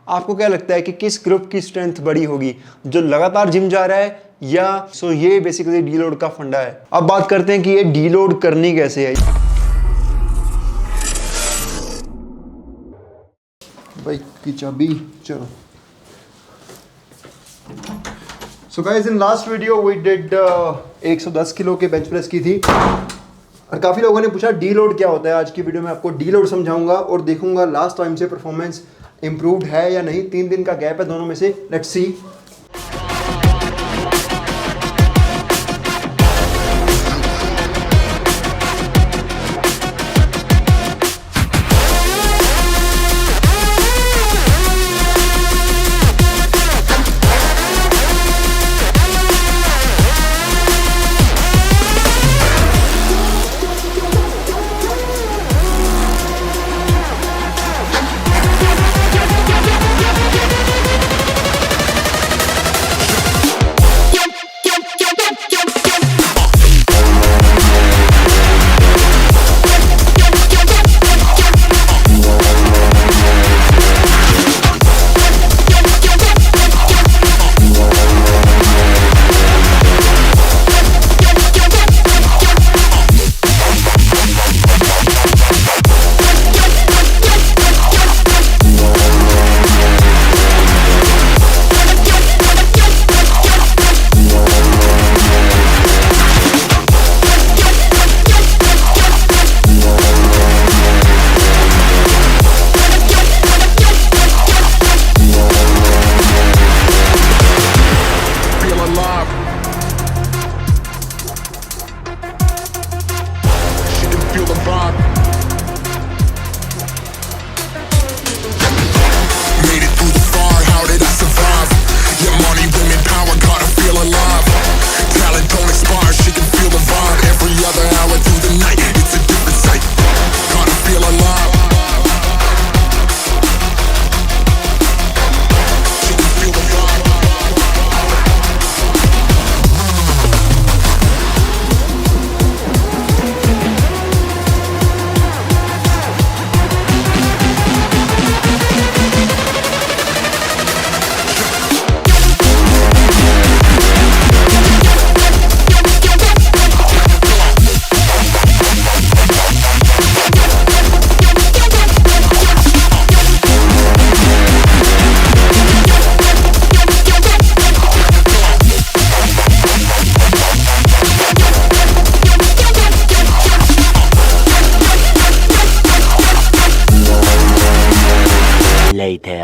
आपको क्या लगता है कि किस ग्रुप की स्ट्रेंथ बड़ी होगी, जो लगातार जिम जा रहा है या सो ये बेसिकली डीलोड का फंडा है। अब बात करते हैं कि ये डीलोड करनी कैसे है। बाइक की चाबी, चलो। So guys, in last video we did 110 kilo के बेंच प्रेस की थी और काफ़ी लोगों ने पूछा डीलोड क्या होता है। आज की वीडियो में आपको डीलोड समझाऊंगा और देखूंगा लास्ट टाइम से परफॉर्मेंस इंप्रूव्ड है या नहीं। 3 दिन का गैप है दोनों में से, let's see.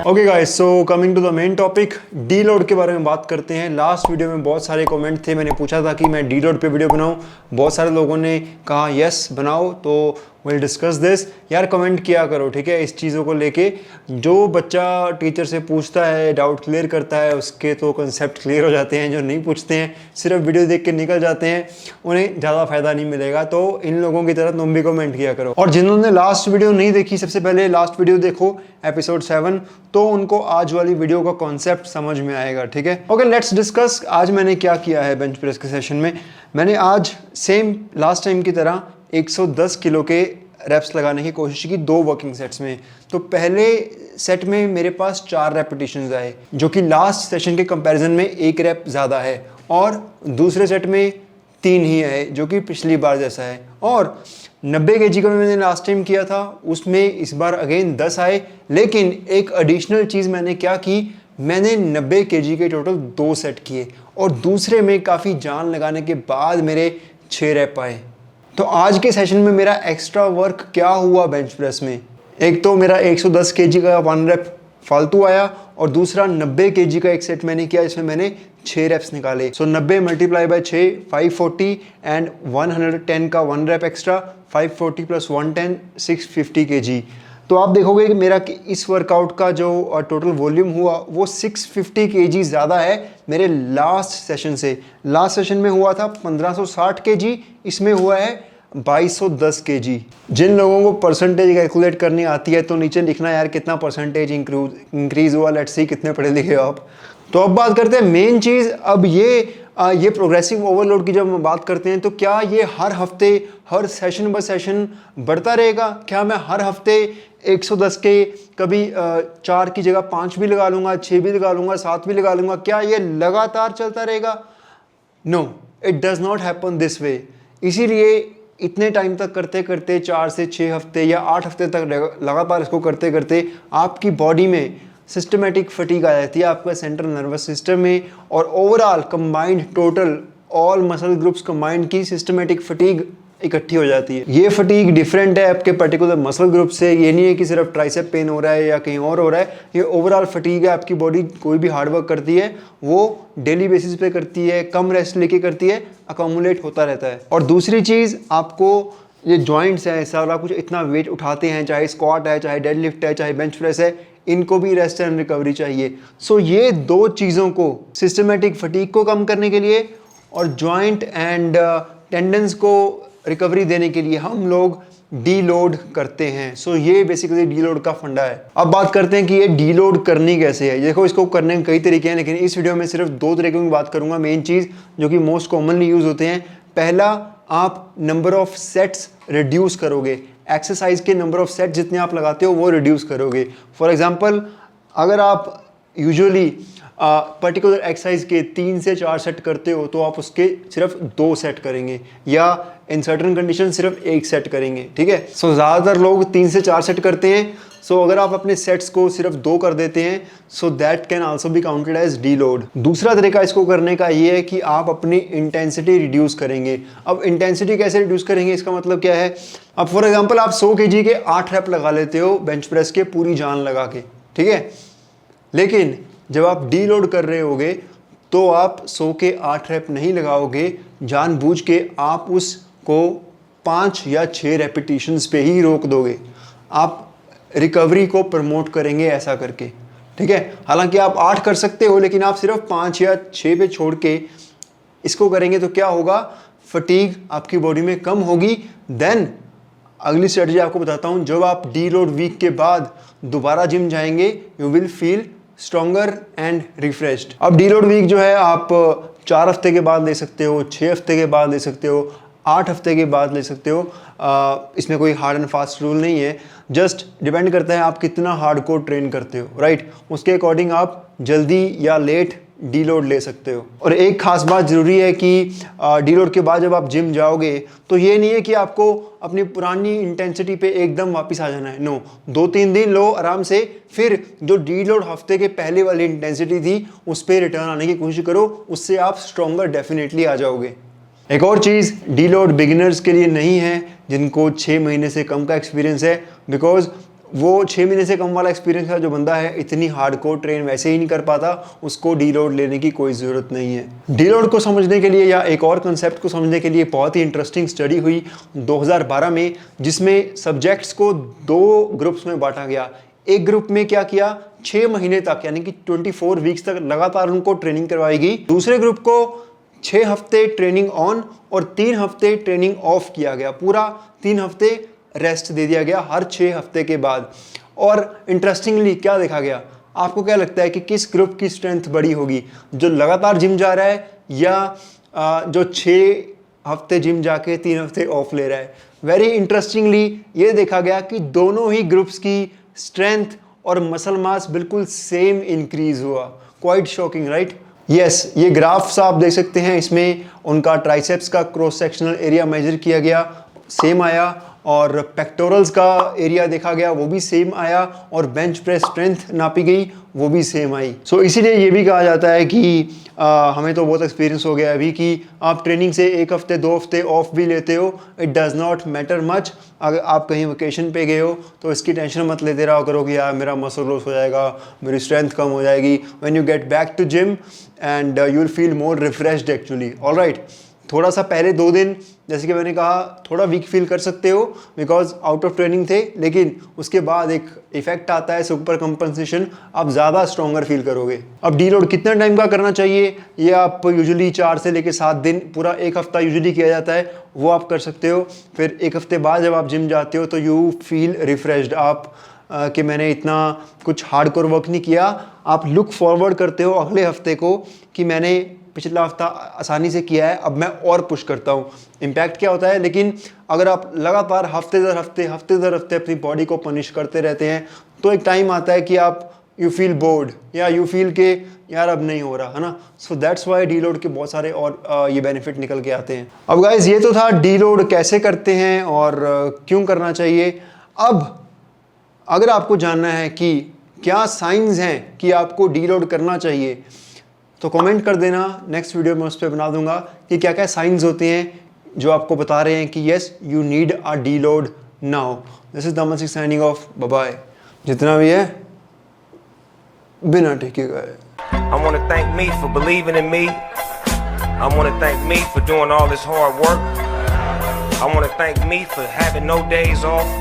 Okay guys, so coming to the main topic, deload के बारे में बात करते हैं। लास्ट वीडियो में बहुत सारे कमेंट थे, मैंने पूछा था कि मैं डीलोड पे वीडियो बनाऊं। बहुत सारे लोगों ने कहा यस बनाओ, तो विल डिस्कस दिस। यार कमेंट किया करो, ठीक है, इस चीज़ों को लेके। जो बच्चा टीचर से पूछता है, डाउट क्लियर करता है, उसके तो कंसेप्ट क्लियर हो जाते हैं। जो नहीं पूछते हैं, सिर्फ वीडियो देख के निकल जाते हैं, उन्हें ज़्यादा फायदा नहीं मिलेगा। तो इन लोगों की तरह तुम भी कमेंट किया करो। और जिन्होंने लास्ट वीडियो नहीं देखी, सबसे पहले लास्ट वीडियो देखो, एपिसोड 7, तो उनको आज वाली वीडियो का कॉन्सेप्ट समझ में आएगा, ठीक है। ओके, लेट्स डिस्कस आज मैंने क्या किया है बेंच प्रेस के सेशन में। मैंने आज सेम लास्ट टाइम की तरह 110 किलो के रेप्स लगाने की कोशिश की 2 वर्किंग सेट्स में। तो पहले सेट में मेरे पास 4 रेपिटेशंस आए, जो कि लास्ट सेशन के कंपैरिजन में 1 रेप ज़्यादा है, और दूसरे सेट में 3 ही है, जो कि पिछली बार जैसा है। और 90 kg का मैंने लास्ट टाइम किया था, उसमें इस बार अगेन 10 आए। लेकिन एक एडिशनल चीज़ मैंने क्या की, मैंने 90 kg के टोटल 2 सेट किए, और दूसरे में काफ़ी जान लगाने के बाद मेरे 6 रेप आए। तो आज के सेशन में मेरा एक्स्ट्रा वर्क क्या हुआ बेंच प्रेस में, एक तो मेरा 110 kg का 1 रेप फालतू आया, और दूसरा 90 kg का एक सेट मैंने किया, इसमें मैंने 6 रेप्स निकाले। सो 90 मल्टीप्लाई बाय 6 540, एंड 110 का 1 रेप एक्स्ट्रा, 540 प्लस 110 650 kg। तो आप देखोगे कि मेरा इस वर्कआउट का जो टोटल वॉल्यूम हुआ वो 650 kg ज़्यादा है मेरे लास्ट सेशन से। लास्ट सेशन में हुआ था 1560 kg, इसमें हुआ है 2210 kg। जिन लोगों को परसेंटेज कैलकुलेट करनी आती है तो नीचे लिखना यार कितना परसेंटेज इंक्रीज हुआ, लेट्स सी कितने पढ़े लिखे हो आप। तो अब बात करते हैं मेन चीज़। अब ये ये प्रोग्रेसिव ओवरलोड की जब हम बात करते हैं तो क्या ये हर हफ्ते हर सेशन बाय सेशन बढ़ता रहेगा? क्या मैं हर हफ्ते 110 के कभी 4 की जगह 5 भी लगा लूँगा, 6 भी लगा लूँगा, 7 भी लगा लूँगा? क्या ये लगातार चलता रहेगा? No, it does not happen this way. इसीलिए इतने टाइम तक करते करते 4 से 6 हफ्ते या 8 हफ्ते तक लगातार इसको करते करते आपकी बॉडी में सिस्टमेटिक फटीग आ जाती है, आपका सेंट्रल नर्वस सिस्टम में, और overall combined total all muscle groups combined की सिस्टमेटिक फटीग इकट्ठी हो जाती है। ये फटीग डिफरेंट है आपके पर्टिकुलर मसल ग्रुप से। ये नहीं है कि सिर्फ ट्राइसेप पेन हो रहा है या कहीं और हो रहा है, ये ओवरऑल फटीग है। आपकी बॉडी कोई भी हार्ड वर्क करती है वो डेली बेसिस पे करती है, कम रेस्ट लेके करती है, अकोमुलेट होता रहता है। और दूसरी चीज़, आपको ये जॉइंट्स हैं, सारा कुछ इतना वेट उठाते हैं, चाहे स्क्वाट है, चाहे डेड लिफ्ट है, चाहे बेंच प्रेस है, इनको भी रेस्ट एंड रिकवरी चाहिए। सो ये दो चीज़ों को, सिस्टमेटिक फटीग को कम करने के लिए और जॉइंट एंड टेंडन्स को रिकवरी देने के लिए हम लोग डी लोड करते हैं। सो ये बेसिकली डी लोड का फंडा है। अब बात करते हैं कि ये डी लोड करनी कैसे है। देखो, इसको करने के कई तरीके हैं, लेकिन इस वीडियो में सिर्फ 2 तरीकों की बात करूंगा। मेन चीज़ जो कि मोस्ट कॉमनली यूज होते हैं, पहला, आप नंबर ऑफ सेट्स रिड्यूस करोगे, एक्सरसाइज के नंबर ऑफ सेट जितने आप लगाते हो वो रिड्यूस करोगे। फॉर एग्जांपल, अगर आप यूजुअली पर्टिकुलर एक्सरसाइज के 3 से 4 सेट करते हो तो आप उसके सिर्फ 2 सेट करेंगे, या इन सर्टन कंडीशन सिर्फ 1 सेट करेंगे। ठीक है, सो ज़्यादातर लोग 3 से 4 सेट करते हैं। सो अगर आप अपने सेट्स को सिर्फ 2 कर देते हैं, so that can also be counted as deload. दूसरा तरीका इसको करने का ये है कि आप अपनी इंटेंसिटी रिड्यूस करेंगे। अब इंटेंसिटी कैसे रिड्यूस करेंगे, इसका मतलब क्या है? अब फॉर एग्जांपल आप 100 kg के 8 रैप लगा लेते हो बेंच प्रेस के, पूरी जान लगा के, ठीक है, लेकिन जब आप डी लोड कर रहे होगे तो आप 100 के 8 रैप नहीं लगाओगे, जानबूझ के आप उसको 5 या 6 रेपिटेशंस पे ही रोक दोगे। आप रिकवरी को प्रमोट करेंगे ऐसा करके, ठीक है। हालांकि आप 8 कर सकते हो, लेकिन आप सिर्फ 5 या 6 पे छोड़ के इसको करेंगे तो क्या होगा? फटीग आपकी बॉडी में कम होगी। देन अगली स्ट्रेटजी आपको बताता हूं। जब आप डी लोड वीक के बाद दोबारा जिम जाएंगे, you will feel stronger and refreshed. अब डी लोड वीक जो है आप 4 हफ्ते के बाद ले सकते हो, 6 हफ्ते के बाद ले सकते हो, 8 हफ्ते के बाद ले सकते हो। इसमें कोई हार्ड एंड फास्ट रूल नहीं है, जस्ट डिपेंड करता है आप कितना हार्डकोर ट्रेन करते हो, राइट। उसके अकॉर्डिंग आप जल्दी या लेट डी लोड ले सकते हो। और एक खास बात ज़रूरी है कि डी लोड के बाद जब आप जिम जाओगे तो ये नहीं है कि आपको अपनी पुरानी इंटेंसिटी पे एकदम वापस आ जाना है। नो, 2-3 दिन लो आराम से, फिर जो डी लोड हफ्ते के पहले वाली इंटेंसिटी थी उस पर रिटर्न आने की कोशिश करो, उससे आप स्ट्रॉन्गर डेफिनेटली आ जाओगे। एक और चीज़, डी लोड बिगिनर्स के लिए नहीं है जिनको 6 महीने से कम का एक्सपीरियंस है, बिकॉज वो 6 महीने से कम वाला एक्सपीरियंस का जो बंदा है इतनी हार्डकोर ट्रेन वैसे ही नहीं कर पाता, उसको डी लोड लेने की कोई ज़रूरत नहीं है। डी लोड को समझने के लिए या एक और कंसेप्ट को समझने के लिए बहुत ही इंटरेस्टिंग स्टडी हुई 2012 में, जिसमें सब्जेक्ट्स को 2 ग्रुप्स में बांटा गया। एक ग्रुप में क्या किया, 6 महीने तक यानी कि 24 वीक्स तक लगातार उनको ट्रेनिंग करवाई गई। दूसरे ग्रुप को 6 हफ्ते ट्रेनिंग ऑन और 3 हफ्ते ट्रेनिंग ऑफ किया गया। पूरा 3 हफ्ते रेस्ट दे दिया गया हर 6 हफ्ते के बाद। और इंटरेस्टिंगली क्या देखा गया, आपको क्या लगता है कि किस ग्रुप की स्ट्रेंथ बड़ी होगी, जो लगातार जिम जा रहा है या जो 6 हफ्ते जिम जाके 3 हफ्ते ऑफ ले रहा है? वेरी इंटरेस्टिंगली ये देखा गया कि दोनों ही ग्रुप्स की स्ट्रेंथ और मसल मास बिल्कुल सेम इंक्रीज हुआ। Quite shocking, right? यस, ये ग्राफ्स आप देख सकते हैं, इसमें उनका ट्राइसेप्स का क्रॉस सेक्शनल एरिया मेजर किया गया, सेम आया, और पेक्टोरल्स का एरिया देखा गया, वो भी सेम आया, और बेंच प्रेस स्ट्रेंथ नापी गई, वो भी सेम आई। सो इसीलिए ये भी कहा जाता है कि हमें तो बहुत एक्सपीरियंस हो गया अभी कि आप ट्रेनिंग से 1 हफ्ते 2 हफ्ते ऑफ भी लेते हो, it does not matter much. अगर आप कहीं वेकेशन पे गए हो तो इसकी टेंशन मत लेते रहो करो कि यार मेरा मसल लॉस हो जाएगा, मेरी स्ट्रेंथ कम हो जाएगी। When you get back to gym and you will feel more refreshed actually. Alright, थोड़ा सा पहले 2 दिन जैसे कि मैंने कहा थोड़ा वीक फील कर सकते हो बिकॉज आउट ऑफ ट्रेनिंग थे, लेकिन उसके बाद एक इफेक्ट आता है सुपर कंपनसेशन, आप ज़्यादा स्ट्रॉन्गर फील करोगे। अब डी लोड कितने टाइम का करना चाहिए, ये आप यूजुअली 4 से लेकर 7 दिन, पूरा 1 हफ्ता यूजुअली किया जाता है, वो आप कर सकते हो। फिर 1 हफ्ते बाद जब आप जिम जाते हो तो यू फील रिफ्रेश्ड, आप कि मैंने इतना कुछ हार्डकोर वर्क नहीं किया, आप लुक फॉरवर्ड करते हो अगले हफ्ते को कि मैंने पिछला हफ्ता आसानी से किया है, अब मैं और पुश करता हूँ। इम्पैक्ट क्या होता है, लेकिन अगर आप लगातार हफ्ते दर हफ्ते अपनी बॉडी को पनिश करते रहते हैं तो एक टाइम आता है कि आप यू फील बोर्ड या यू फील के यार अब नहीं हो रहा है ना। सो दैट्स वाई डीलोड के बहुत सारे और ये बेनिफिट निकल के आते हैं। अब गाइज ये तो था डीलोड कैसे करते हैं और क्यों करना चाहिए। अब अगर आपको जानना है कि क्या साइंस हैं कि आपको डीलोड करना चाहिए तो कमेंट कर देना, नेक्स्ट वीडियो में उस पर बना दूंगा कि क्या क्या साइंस होते हैं जो आपको बता रहे हैं कि yes you need a deload now. This is Daman Singh signing off, bye bye. जितना भी है बिना टिके गए। I want to thank me for believing in me. I want to thank me for doing all this hard work. I want to thank me for having no days off.